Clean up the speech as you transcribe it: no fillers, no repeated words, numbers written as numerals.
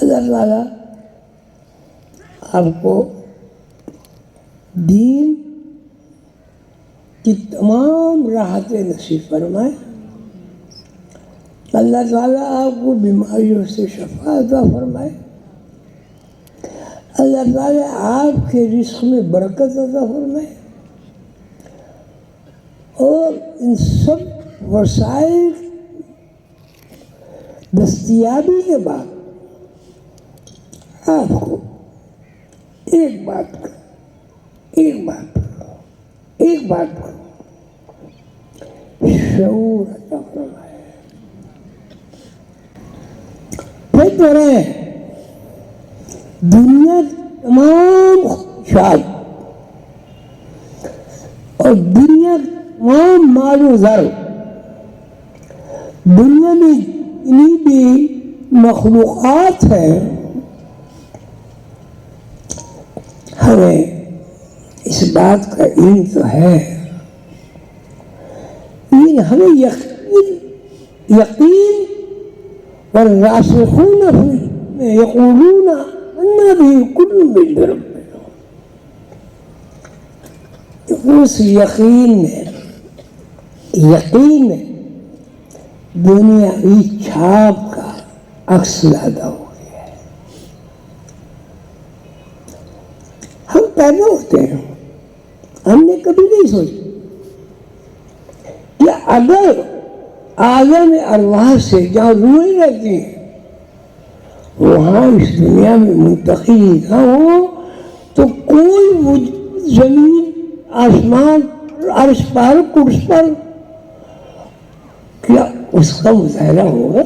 اللہ تعالیٰ آپ کو دین کی تمام راحتیں نصیب فرمائے، اللہ تعالیٰ آپ کو بیماریوں سے شفا عطا فرمائے، اللہ تعالیٰ آپ کے رزق میں برکت عطا فرمائے، اور ان سب وسائل دستیابی کے بعد آپ کو ایک بات پر شعور عطا فرمائے۔ پھر تو رہے دنیا تمام شاد اور دنیا تمام مال و زر، دنیا میں جتنی بھی مخلوقات ہیں، ہمیں اس بات کا علم تو ہے، لیکن ہمیں یقین والراسخون یقولون انا به کل من ربنا، اس یقین میں دنیاوی چھاپ کا عکس لادا ہو گیا ہے۔ ہم پیدا ہوتے ہیں، ہم نے کبھی نہیں سوچا کہ اگر عالم ارواح سے جہاں روحیں رہتی ہیں وہاں اس دنیا میں منتقل نہ ہو تو کوئی زمین آسمان عرش پر کرس پر کیا اس کا مظاہرہ ہوگا؟